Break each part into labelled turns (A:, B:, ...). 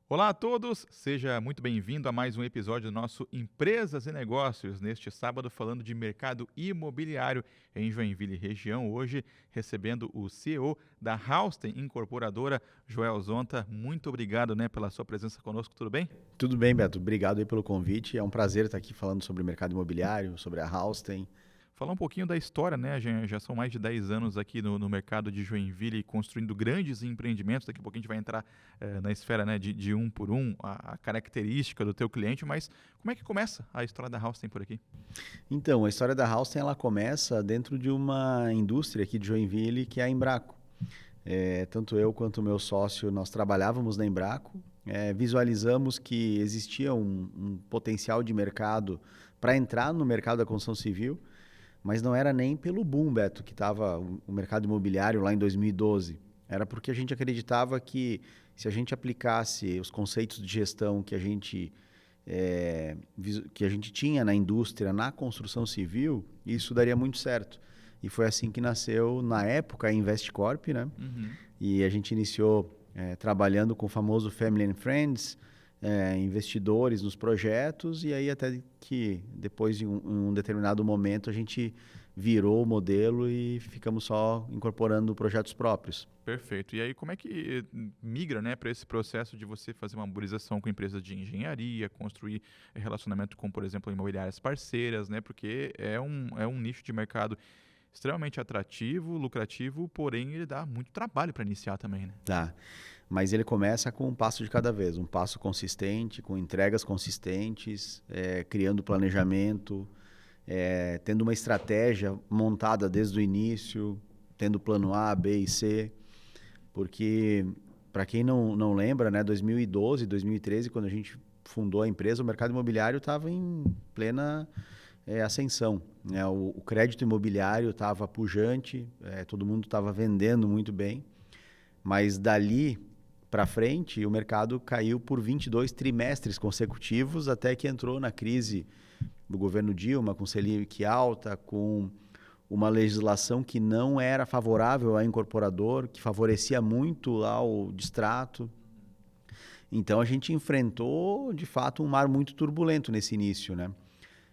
A: Olá a todos, seja muito bem-vindo a mais um episódio do nosso Empresas e Negócios, neste sábado falando de mercado imobiliário em Joinville região, hoje recebendo o CEO da Hausten Incorporadora, Joel Zonta. Muito obrigado, pela sua presença conosco, tudo bem?
B: Tudo bem, Beto. Obrigado aí pelo convite. É um prazer estar aqui falando sobre o mercado imobiliário, sobre a Hausten.
A: Falar um pouquinho da história, já são mais de 10 anos aqui no mercado de Joinville, construindo grandes empreendimentos. Daqui a pouco a gente vai entrar na esfera, de um por um, a característica do teu cliente, mas como é que começa a história da Hausten por aqui?
B: Então, a história da Hausten ela começa dentro de uma indústria aqui de Joinville, que é a Embraco. Tanto eu quanto o meu sócio, nós trabalhávamos na Embraco, visualizamos que existia um potencial de mercado para entrar no mercado da construção civil, mas não era nem pelo boom, Beto, que estava o mercado imobiliário lá em 2012. Era porque a gente acreditava que se a gente aplicasse os conceitos de gestão que a gente tinha na indústria, na construção civil, isso daria muito certo. E foi assim que nasceu, na época, a Investcorp, né?
A: Uhum.
B: E a gente iniciou trabalhando com o famoso Family and Friends, investidores nos projetos, e aí até que depois de um determinado momento a gente virou o modelo e ficamos só incorporando projetos próprios.
A: Perfeito. E aí, como é que migra, para esse processo de você fazer uma arborização com empresas de engenharia, construir relacionamento com, por exemplo, imobiliárias parceiras, Porque é um nicho de mercado extremamente atrativo, lucrativo, porém ele dá muito trabalho para iniciar também, né?
B: Tá. Mas ele começa com um passo de cada vez, um passo consistente, com entregas consistentes, criando planejamento, tendo uma estratégia montada desde o início, tendo plano A, B e C, porque, para quem não lembra, 2012, 2013, quando a gente fundou a empresa, o mercado imobiliário estava em plena ascensão, né? O crédito imobiliário estava pujante, todo mundo estava vendendo muito bem, mas dali para frente o mercado caiu por 22 trimestres consecutivos até que entrou na crise do governo Dilma, com Selic alta, com uma legislação que não era favorável ao incorporador, que favorecia muito ao distrato. Então a gente enfrentou, de fato, um mar muito turbulento nesse início, né?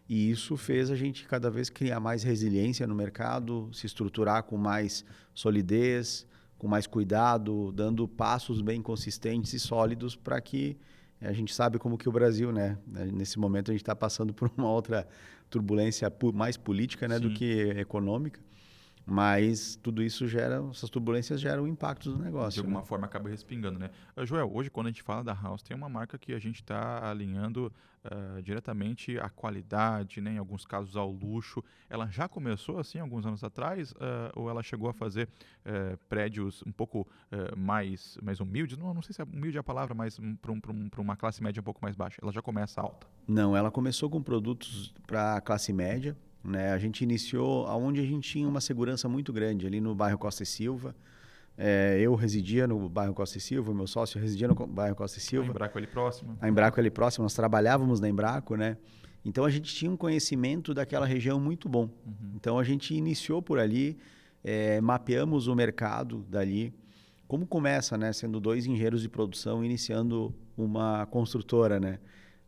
B: E isso fez a gente cada vez criar mais resiliência no mercado, se estruturar com mais solidez, com mais cuidado, dando passos bem consistentes e sólidos para que a gente sabe como que o Brasil, né? Nesse momento a gente está passando por uma outra turbulência mais política, né, do
A: Sim.
B: que econômica. Mas tudo isso essas turbulências geram impactos no
A: De
B: negócio, né?
A: alguma forma acaba respingando, né? Joel, hoje quando a gente fala da House, tem uma marca que a gente está alinhando diretamente à qualidade, em alguns casos ao luxo. Ela já começou assim alguns anos atrás, ou ela chegou a fazer prédios um pouco mais humildes? Não sei se é humilde a palavra, mas para uma classe média um pouco mais baixa. Ela já começa alta.
B: Não, ela começou com produtos para classe média, né? A gente iniciou onde a gente tinha uma segurança muito grande, ali no bairro Costa e Silva. Eu residia no bairro Costa e Silva, meu sócio residia no bairro Costa e
A: A
B: Silva.
A: Embraco ali próximo.
B: A Embraco ali próximo, nós trabalhávamos na Embraco, né? Então a gente tinha um conhecimento daquela região muito bom.
A: Uhum.
B: Então a gente iniciou por ali, mapeamos o mercado dali. Como começa, né? Sendo dois engenheiros de produção iniciando uma construtora, né?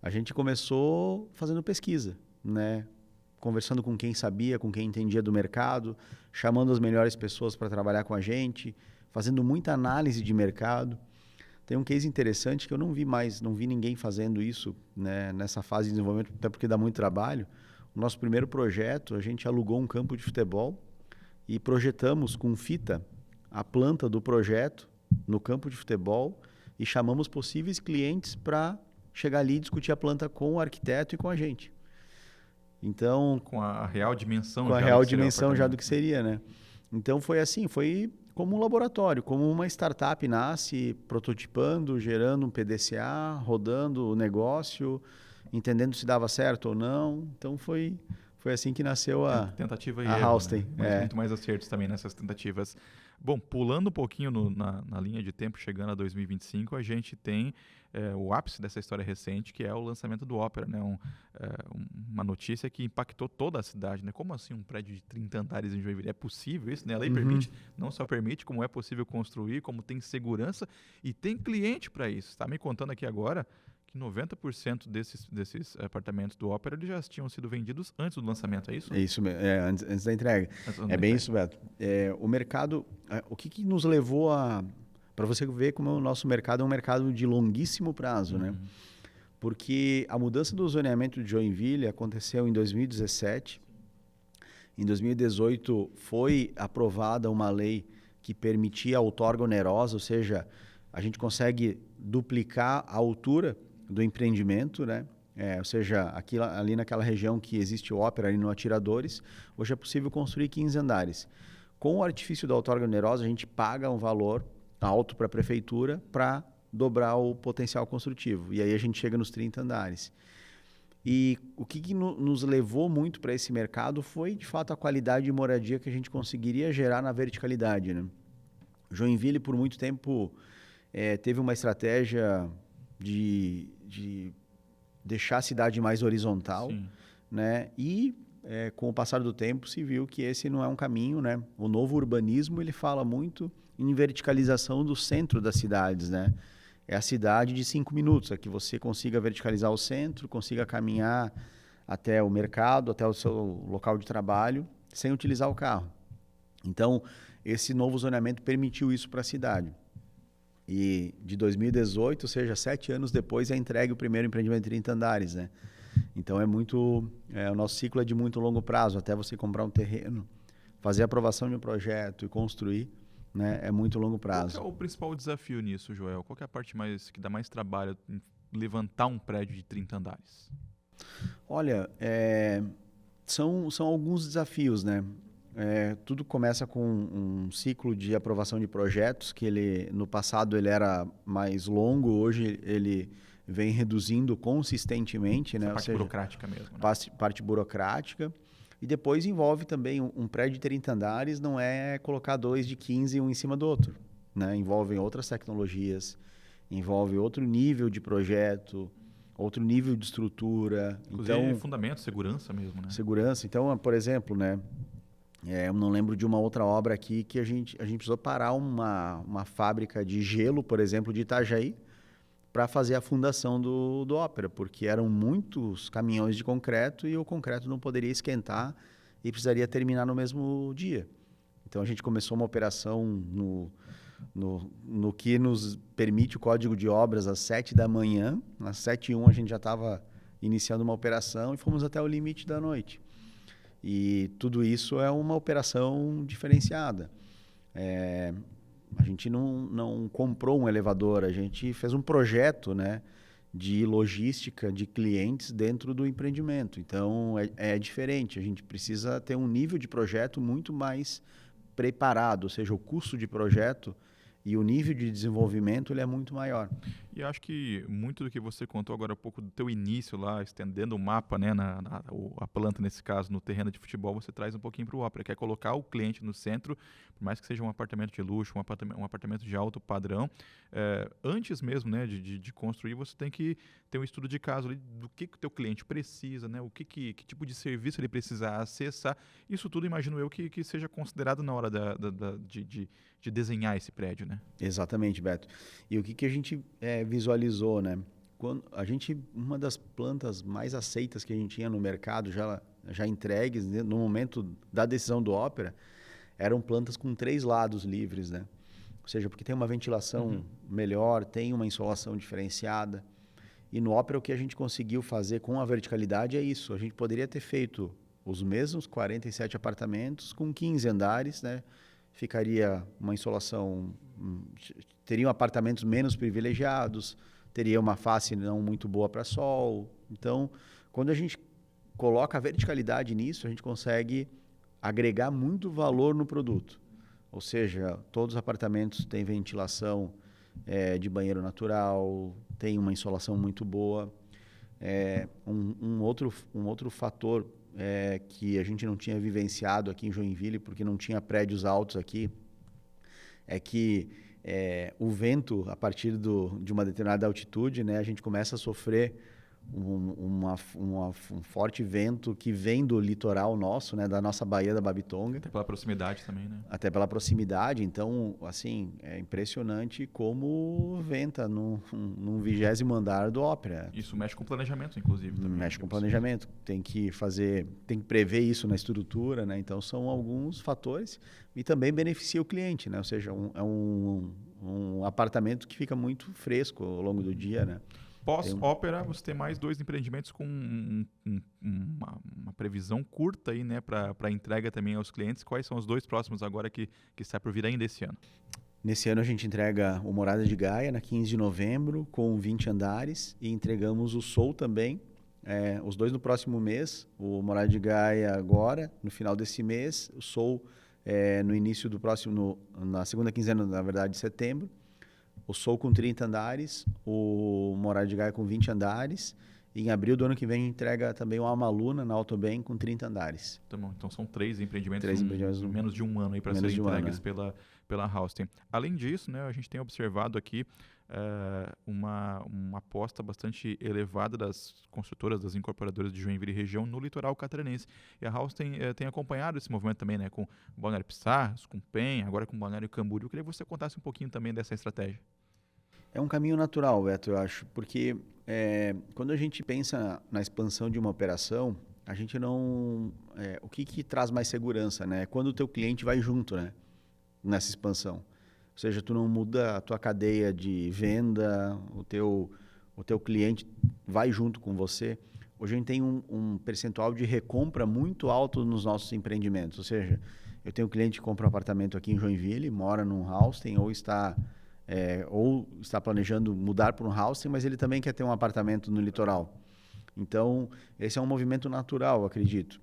B: A gente começou fazendo pesquisa, né? Conversando com quem sabia, com quem entendia do mercado, chamando as melhores pessoas para trabalhar com a gente, fazendo muita análise de mercado. Tem um case interessante que eu não vi ninguém fazendo isso, né, nessa fase de desenvolvimento, até porque dá muito trabalho. O nosso primeiro projeto, a gente alugou um campo de futebol e projetamos com fita a planta do projeto no campo de futebol e chamamos possíveis clientes para chegar ali e discutir a planta com o arquiteto e com a gente. Então,
A: Com a real dimensão
B: com a
A: já do
B: real
A: que seria o
B: dimensão já do
A: apartamento.
B: que seria, né? Então foi assim, foi como um laboratório, como uma startup nasce prototipando, gerando um PDCA, rodando o negócio, entendendo se dava certo ou não. Então foi assim que nasceu a
A: Tentativa e
B: a
A: erro,
B: Hausten.
A: Mas muito mais acertos também nessas tentativas. Bom, pulando um pouquinho na linha de tempo, chegando a 2025, a gente tem o ápice dessa história recente, que é o lançamento do Opera, né? Uma notícia que impactou toda a cidade, né? Como assim um prédio de 30 andares em Joinville? É possível isso, né? A lei permite, não só permite, como é possível construir, como tem segurança e tem cliente para isso. Está me contando aqui agora que 90% desses apartamentos do Opera eles já tinham sido vendidos antes do lançamento, é isso?
B: É isso mesmo, antes da entrega.
A: Antes
B: É
A: da
B: bem
A: entrega.
B: isso, Beto. O mercado, o que nos levou a... Para você ver como o nosso mercado é um mercado de longuíssimo prazo, né? Porque a mudança do zoneamento de Joinville aconteceu em 2017. Em 2018 foi aprovada uma lei que permitia a outorga onerosa, ou seja, a gente consegue duplicar a altura do empreendimento, né? Ou seja, ali naquela região que existe o Opera, ali no Atiradores, hoje é possível construir 15 andares. Com o artifício da outorga onerosa, a gente paga um valor alto para a prefeitura para dobrar o potencial construtivo. E aí a gente chega nos 30 andares. E o que nos levou muito para esse mercado foi, de fato, a qualidade de moradia que a gente conseguiria gerar na verticalidade, né? Joinville, por muito tempo, teve uma estratégia de deixar a cidade mais horizontal, né? E com o passar do tempo se viu que esse não é um caminho, né? O novo urbanismo ele fala muito em verticalização do centro das cidades, né? É a cidade de 5 minutos, é que você consiga verticalizar o centro, consiga caminhar até o mercado, até o seu local de trabalho, sem utilizar o carro. Então, esse novo zoneamento permitiu isso para a cidade. E de 2018, ou seja, 7 anos depois, é entregue o primeiro empreendimento de 30 andares, né? Então, o nosso ciclo é de muito longo prazo, até você comprar um terreno, fazer a aprovação de um projeto e construir, né? É muito longo prazo.
A: Qual que é o principal desafio nisso, Joel? Qual que é a parte que dá mais trabalho em levantar um prédio de 30 andares?
B: Olha, são alguns desafios, né? Tudo começa com um ciclo de aprovação de projetos, que no passado ele era mais longo, hoje ele vem reduzindo consistentemente, né?
A: Essa parte burocrática mesmo, né?
B: Parte burocrática. E depois envolve também um prédio de 30 andares, não é colocar 2 de 15 um em cima do outro, né? Envolvem outras tecnologias, envolve outro nível de projeto, outro nível de estrutura.
A: Inclusive
B: então,
A: fundamento, segurança mesmo, né?
B: Segurança. Então, por exemplo, né? Eu não lembro de uma outra obra aqui que a gente precisou parar uma fábrica de gelo, por exemplo, de Itajaí, para fazer a fundação do Opera, porque eram muitos caminhões de concreto e o concreto não poderia esquentar e precisaria terminar no mesmo dia. Então a gente começou uma operação no que nos permite o Código de Obras às 7 da manhã, às 7h01 a gente já estava iniciando uma operação e fomos até o limite da noite. E tudo isso é uma operação diferenciada. A gente não comprou um elevador, a gente fez um projeto, né, de logística de clientes dentro do empreendimento. Então, é diferente. A gente precisa ter um nível de projeto muito mais preparado, ou seja, o custo de projeto e o nível de desenvolvimento ele é muito maior.
A: E acho que muito do que você contou agora há pouco do teu início lá, estendendo o mapa, né, a planta nesse caso, no terreno de futebol, você traz um pouquinho para o Opera, que é colocar o cliente no centro, por mais que seja um apartamento de luxo, um apartamento de alto padrão, antes mesmo, né, de construir, você tem que ter um estudo de caso ali do que o teu cliente precisa, né, que tipo de serviço ele precisa acessar. Isso tudo, imagino eu, que seja considerado na hora de desenhar esse prédio, né?
B: Exatamente, Beto. E o que a gente visualizou, né? Uma das plantas mais aceitas que a gente tinha no mercado, já entregues no momento da decisão do Opera, eram plantas com 3 lados livres, né? Ou seja, porque tem uma ventilação melhor, tem uma insolação diferenciada. E no Opera o que a gente conseguiu fazer com a verticalidade é isso. A gente poderia ter feito os mesmos 47 apartamentos com 15 andares, né? Ficaria uma insolação, teriam apartamentos menos privilegiados, teria uma face não muito boa para sol. Então, quando a gente coloca a verticalidade nisso, a gente consegue agregar muito valor no produto. Ou seja, todos os apartamentos têm ventilação de banheiro natural, tem uma insolação muito boa. Um outro fator que a gente não tinha vivenciado aqui em Joinville, porque não tinha prédios altos aqui, é que o vento, a partir de uma determinada altitude, né, a gente começa a sofrer um forte vento que vem do litoral nosso, né, da nossa Baía da Babitonga.
A: Até pela proximidade também, né?
B: Até pela proximidade. Então, assim, é impressionante como venta num 20º andar do Ópera.
A: Isso mexe com planejamento, inclusive. Também,
B: mexe com planejamento. Tem que prever isso na estrutura, né? Então, são alguns fatores e também beneficia o cliente, né? Ou seja, é um apartamento que fica muito fresco ao longo do dia, né?
A: Pós-Ópera, você tem mais 2 empreendimentos com uma previsão curta aí, né, para entrega também aos clientes. Quais são os 2 próximos agora que está por vir ainda esse ano?
B: Nesse ano a gente entrega o Morada de Gaia, na 15 de novembro, com 20 andares, e entregamos o Soul também, os 2 no próximo mês. O Morada de Gaia agora, no final desse mês, o Soul no início do próximo, na segunda quinzena, na verdade, de setembro. O Soul com 30 andares, o Morada de Gaia com 20 andares. E em abril do ano que vem entrega também o Amaluna na Autobem com 30 andares.
A: Tá bom, então são 3 empreendimentos,
B: em
A: menos de um ano aí para serem entregues pela Houston. Além disso, né, a gente tem observado aqui uma aposta bastante elevada das construtoras, das incorporadoras de Joinville e região no litoral catarinense. E a House tem acompanhado esse movimento também, né, com Balneário Pissarras, com Penha, agora com Balneário Camboriú. Eu queria que você contasse um pouquinho também dessa estratégia.
B: É um caminho natural, Beto, eu acho, porque quando a gente pensa na expansão de uma operação, a gente não... o que traz mais segurança, né? É quando o teu cliente vai junto, né, nessa expansão. Ou seja, tu não muda a tua cadeia de venda, o teu cliente vai junto com você. Hoje a gente tem um percentual de recompra muito alto nos nossos empreendimentos. Ou seja, eu tenho um cliente que compra um apartamento aqui em Joinville, mora num housing ou está planejando mudar para um housing, mas ele também quer ter um apartamento no litoral. Então, esse é um movimento natural, acredito.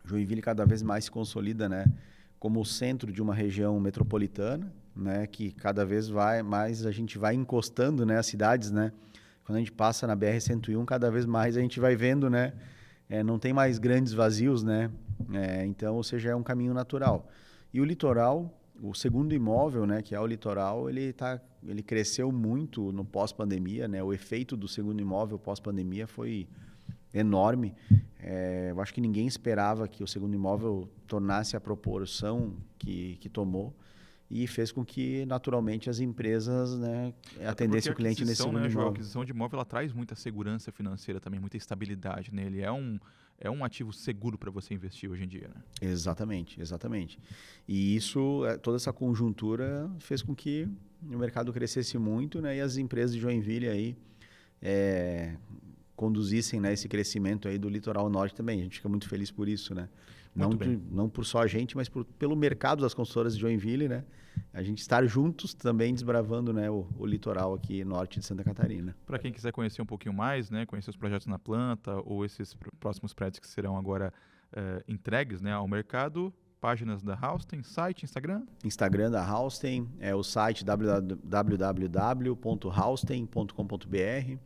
B: Joinville cada vez mais se consolida, né, como o centro de uma região metropolitana, né, que cada vez mais a gente vai encostando, né, as cidades, né? Quando a gente passa na BR-101, cada vez mais a gente vai vendo, né, não tem mais grandes vazios, né? Então, ou seja, é um caminho natural. E o litoral, o segundo imóvel, né, que é o litoral, ele cresceu muito no pós-pandemia, né? O efeito do segundo imóvel pós-pandemia foi enorme. Eu acho que ninguém esperava que o segundo imóvel tornasse a proporção que tomou e fez com que, naturalmente, as empresas, né, atendessem o cliente nesse segundo imóvel.
A: A aquisição de imóvel ela traz muita segurança financeira também, muita estabilidade, né? Ele é um ativo seguro para você investir hoje em dia, né?
B: Exatamente, exatamente. E isso, toda essa conjuntura fez com que o mercado crescesse muito, né? E as empresas de Joinville aí conduzissem, né, esse crescimento aí do litoral norte também. A gente fica muito feliz por isso, né? Não por só a gente, mas pelo mercado das consultoras de Joinville, né? A gente estar juntos também desbravando, né, o litoral aqui norte de Santa Catarina.
A: Para quem quiser conhecer um pouquinho mais, né, conhecer os projetos na planta ou esses próximos prédios que serão agora entregues, né, ao mercado, páginas da Houston, site, Instagram?
B: Instagram da Houston, o site www.houston.com.br.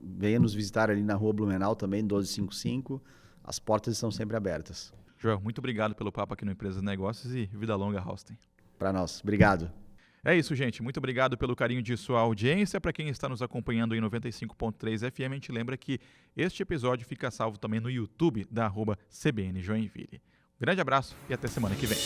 B: Venha nos visitar ali na Rua Blumenau também, 1255. As portas estão sempre abertas.
A: Joel, muito obrigado pelo papo aqui no Empresas e Negócios e vida longa, Houston.
B: Para nós. Obrigado.
A: É isso, gente. Muito obrigado pelo carinho de sua audiência. Para quem está nos acompanhando em 95.3 FM, a gente lembra que este episódio fica salvo também no YouTube da @CBN Joinville. Grande abraço e até semana que vem.